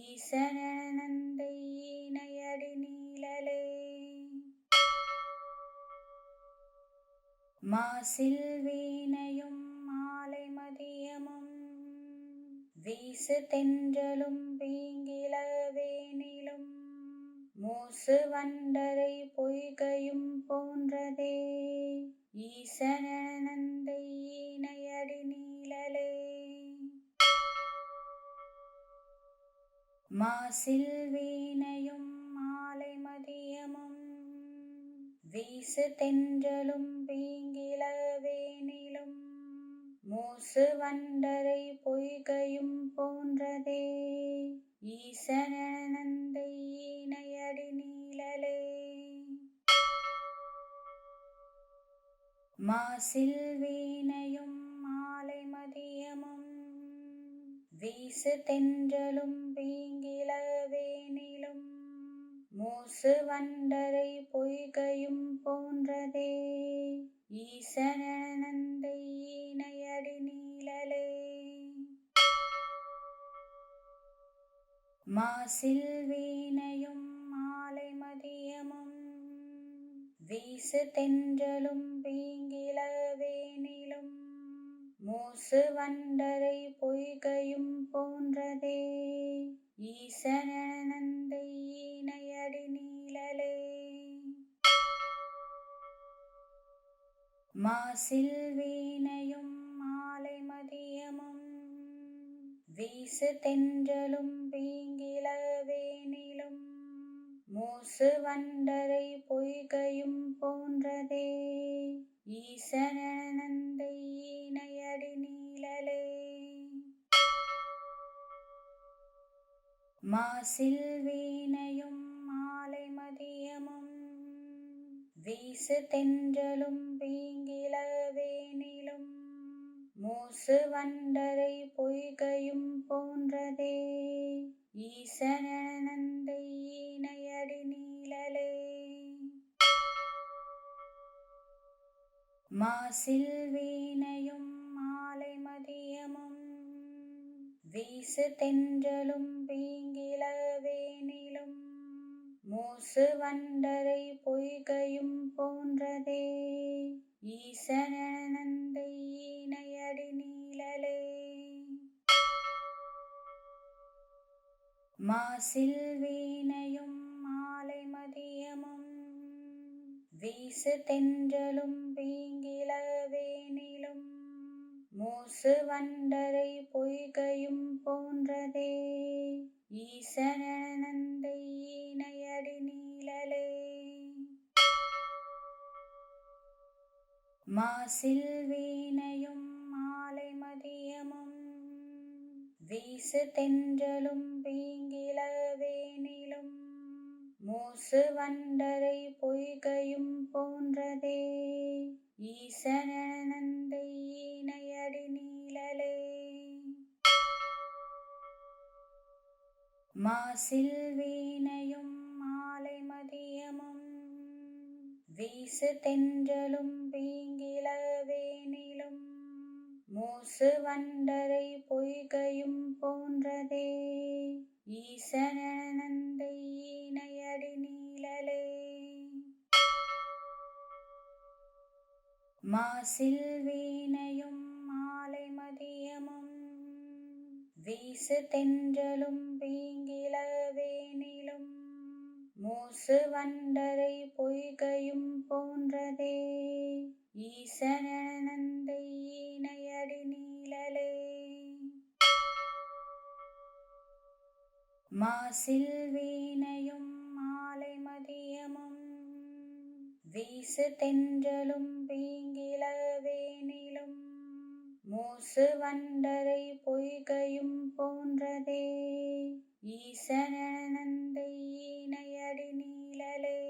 ஈசனந்தை ஈனையடி நீழலே மாசில் வீணையும் மாலை மதியமும் வீசு தென்றலும் பீங்கிள வேனிலும் மூசு வண்டரை பொய்கையும் போன்றதே ஈசனந்தை ஈனையடி நீழலே மாசில் வீணையும் மாலை மதியமும் வீசு தென்றலும் பீங்கிள வேனிலும் மூசு வண்டரை பொய்கையும் போன்றதே ஈசனந்தை ஈனையடி நீழலே மாசில் வீணையும் மாலை மதியமும் வீசு தென்றலும் பீங்கிள வேனிலும் மூசு வண்டரை பொய்கையும் போன்றதே ஈசனந்தை ஈனையடி நீழலே மாசில் வீணையும் மாலை மதியமும் வீசு தென்றலும் பீங்கிள வேனிலும் மூசு வண்டரை பொய்கையும் போன்றதே ஈசனந்தை ஈனையடி நீழலே மாசில் வீணையும் மாலை மதியமும் வீசு தென்றலும் பீங்கிள வேனிலும் மூசு வண்டரை பொய்கையும் போன்றதே ஈசனந்தை ஈனையடி நீழலே மாசில் வீணையும் மாலை மதியமும் வீசு தென்றலும் பீங்கிள வேனிலும் மூசு வண்டரை பொய்கையும் போன்றதே ஈசனந்தை ஈனையடி நீழலே மாசில் வீணையும் மாலை மதியமும் வீசு தென்றலும் பீங்கிள வேனிலும் மூசு வண்டரை பொய்கையும் போன்றதே ஈசனந்தை ஈனையடி நீழலே மாசில் வீணையும் மாலை மதியமும் வீசு தென்றலும் பீங்கிள வேனிலும் மூசு வண்டரை பொய்கையும் போன்றதே ஈசனந்தை ஈனையடி நீழலே மாசில் வீணையும் மாலை மதியமும் வீசு தென்றலும் பீங்கிள வேனிலும் மூசு வண்டரை பொய்கையும் போன்றதே ஈசனந்தை ஈனையடி நீழலே மாசில் வீணையும் மாலை மதியமும் வீசு தென்றலும் பீங்கிள வேனிலும் மூசு வண்டரை பொய்கையும் போன்றதே ஈசனந்தை ஈனையடி நீழலே. மாசில் வீணையும் மாலை மதியமும் வீசு தென்றலும் பீங்கிள வேனிலும் மூசு வண்டரை பொய்கையும் போன்றதே ஈசனந்தை ஈனையடி நீழலே. மாசில் வீணையும் மாலை மதியமும் வீசு தென்றலும் பீங்கிள வேனிலும் மூசு வண்டரை பொய்கையும் போன்றதே ஈசனந்தை ஈனையடி நீழலே.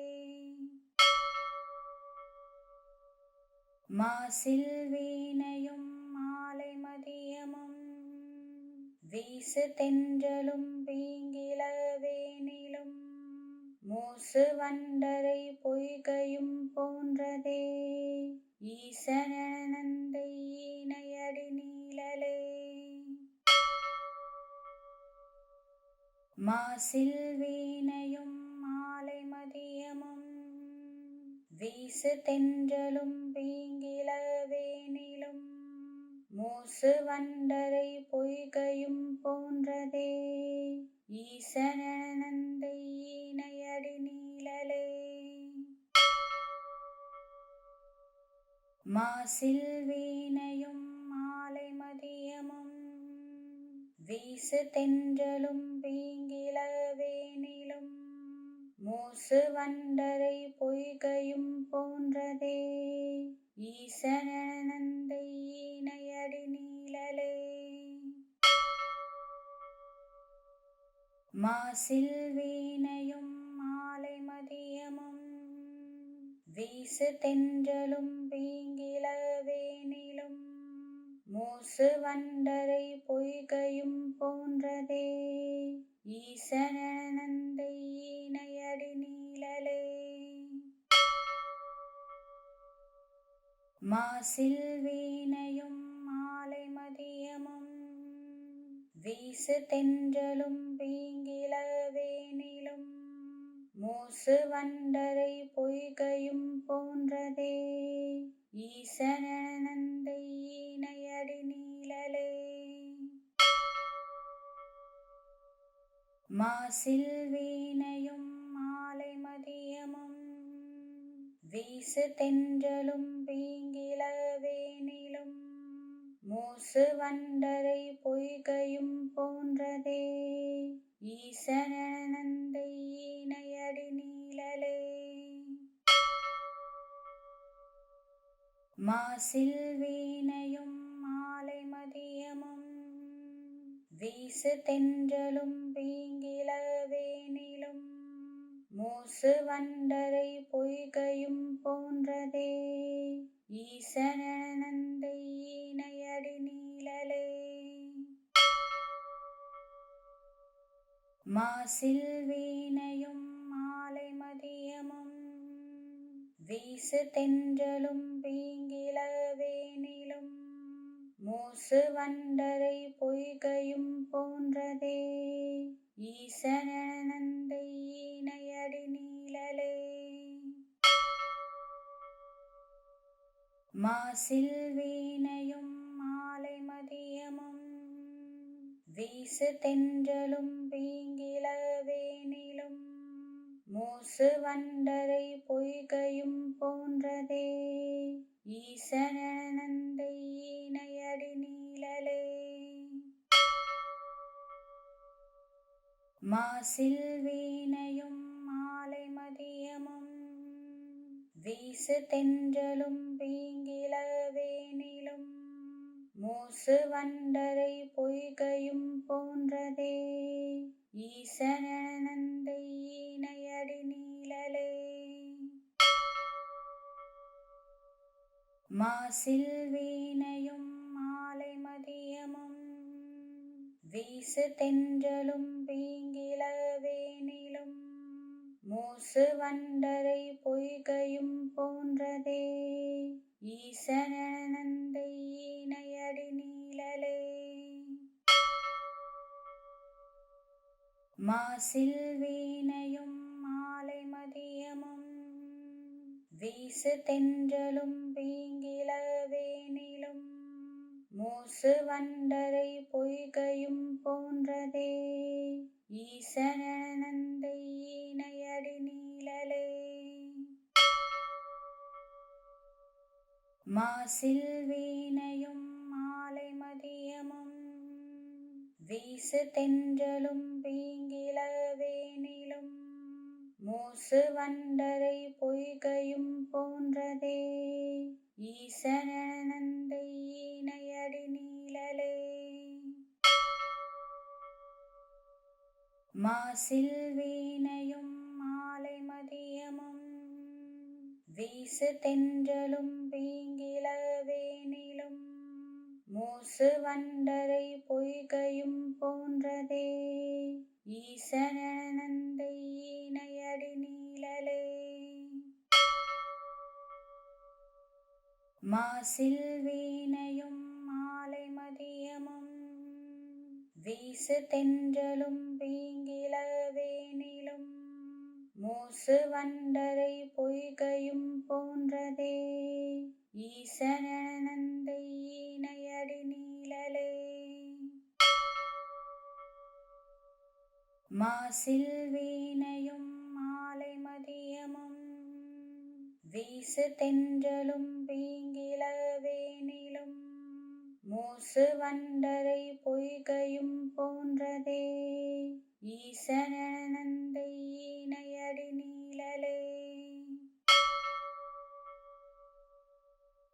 மாசில் வீணையும் மாலை மதியமும் வீசு தென்றலும் பீங்கிள வேனிலும் மூசு வண்டரை பொய்கையும் போன்றதே ஈசனந்தை ஈனையடி நீழலே. மாசில் வீணையும் மாலை மதியமும் வீசு தென்றலும் பீங்கிள வேனிலும் மூசு வண்டரை பொய்கையும் போன்றதே ஈசனந்தை ஈனையடி நீழலே. மாசில் வீணையும் மாலை மதியமும் வீசு தென்றலும் பீங்கிள வேனிலும் மூசு வண்டரை பொய்கையும் போன்றதே ஈசனந்தை ஈனையடி நீழலே. மாசில் வீணையும் மாலை மதியமும் வீசு தென்றலும் பீங்கிள வேனிலும் மூசு வண்டரை பொய்கையும் போன்றதே ஈசனந்தை ஈனையடி நீழலே. மாசில் வீணையும் மாலை மதியமும் வீசு தென்றலும் பீங்கிள வேனிலும் மூசு வண்டரை பொய்கையும் போன்றதே ஈசனந்தை ஈனையடி நீழலே. மாசில் வீணையும் மாலை மதியமும் வீசு தென்றலும் பீங்கிள வேனிலும் மூசு வண்டரை பொய்கையும் போன்றதே ஈசனந்தை ஈனையடி நீழலே. மாசில் வீணையும் மாலை மதியமும் வீசு தென்றலும் பீங்கிள வேனிலும் மூசு வண்டரை பொய்கையும் போன்றதே ஈசனந்தை ஈனையடி நீழலே. மாசில் வீணையும் மாலை மதியமும் வீசு தென்றலும் பீங்கிள வேனிலும் மூசு வண்டரை பொய்கையும் போன்றதே ஈசனந்தை ஈனையடி நீழலே. மாசில் வீணையும் மாலை மதியமும் வீசு தென்றலும் பீங்கிள வேனிலும் மூசு வண்டரை பொய்கையும் போன்றதே ஈசனந்தை ஈனையடி நீழலே. மாசில் வீணையும் மாலை மதியமும் வீசு தென்றலும் பீங்கிள வேனிலும் மூசு வண்டரை பொய்கையும் போன்றதே ஈசனந்தை ஈனையடி நீழலே. மாசில் வீணையும் மாலை மதியமும் வீசு தென்றலும் பீங்கிள மூசு வண்டரை பொய்கையும் போன்றதே. ஈசனந்தை ஈனையடி நீழலே. மாசில் வீணையும் மாலை மதியமும் வீசு தென்றலும் பீங்கிள வேனிலும் மூசு வண்டரை பொய்கையும் போன்றதே. ஈசனந்தை ஈனையடி நீழலே. மாசில் வீணையும் மாலை மதியமும் வீசு தென்றலும் பீங்கிள வேனிலும் மூசு வண்டரை பொய்கையும் போன்றதே. ஈசனந்தை ஈனையடி நீழலே. மாசில் வீணையும் மாலை மதியமும் வீசு தென்றலும் பீங்கிள வேனிலும் மூசு வண்டரை பொய்கையும் போன்றதே. ஈசனந்தை ஈனையடி நீழலே. மாசில் வீணையும் மாலை மதியமும் வீசு தென்றலும் பீங்கிள வேனிலும் மூசு வண்டரை பொய்கையும் போன்றதே. ஈசனந்தை ஈனையடி நீழலே. மாசில் வீணையும் மாலை மதியமும் வீசு தென்றலும் பீங்கிள வேனிலும் மூசு வண்டரை பொய்கையும் போன்றதே. ஈசனந்தை ஈனையடி நீழலே.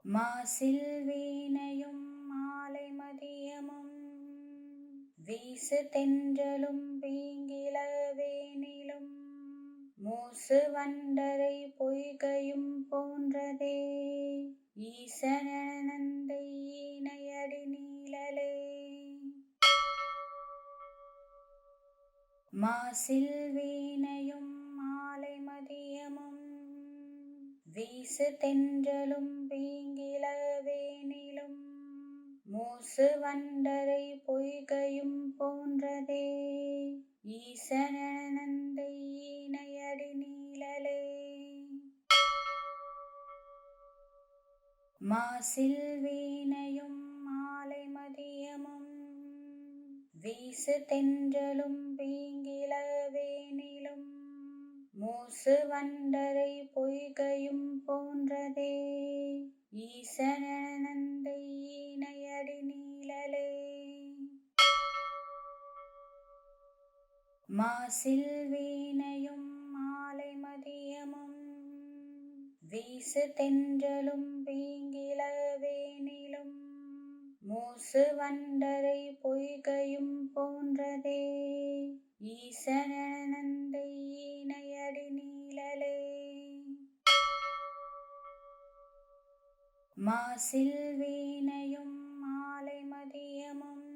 மாசில் வீணையும் மாலை மதியமும் வீசு தென்றலும் பீங்கிள வேனிலும் மூசு வண்டரை பொய்கையும் போன்றதே. ஈசனந்தை ஈனையடி நீழலே. மாசில் வீணையும் மாலை மதியமும் வீசு தென்றலும் பீங்கிள வேனிலும் மூசு வண்டரை பொய்கையும் போன்றதே. ஈசனந்தை ஈனையடி நீழலே. மாசில் வீணையும் மாலை மதியமும் வீசு தென்றலும் பீங்கிள வேனிலும் மூசு வண்டரை பொய்கையும் போன்றதே. ஈசனந்தை ஈனையடி நீழலே. மாசில் வீணையும் மாலை மதியமும் வீசு தென்றலும் பீங்கிள வேனிலும் மூசு வண்டரை பொய்கையும் போன்றதே. ஈசனந்தை ஈனையடி நீழலே. மாசில் வீணையும் மாலை மதியமும்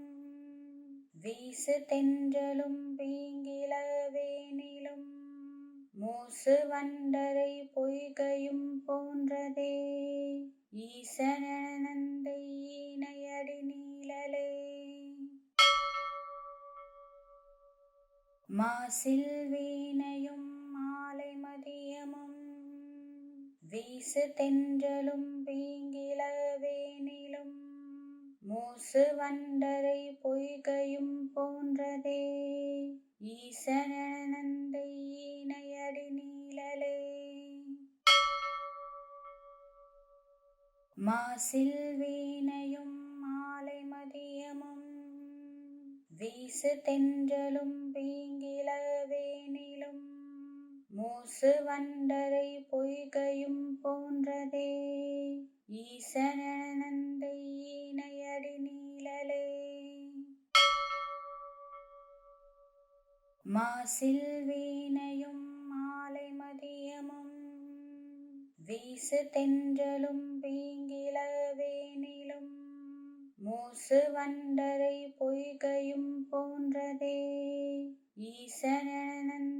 வீசு தென்றலும் பீங்கிள வேனிலும் மூசு வண்டரை பொய்கையும் போன்றதே. ஈசனந்தை ஈனையடி நீழலே. மாசில் வீணையும் மாலை மதியமும் வீசு தென்றலும் பீங்கிள வேனிலும் மூசு வண்டரை பொய்கையும் போன்றதே. ஈசனந்தை ஈனையடி நீழலே. மாசில் வீணையும் மாலை மதியமும் வீசு தென்றலும் பீங்கிள வேனிலும் மூசு வண்டரை பொய்கையும் போன்றதே. ஈசனந்தை ஈனையடி நீழலே. மாசில் வீணையும் மாலை மதியமும் வீசு தென்றலும் பீங்கிள வேனிலும் மூசு வண்டரை பொய்கையும் போன்றதே. ஈசனந்தை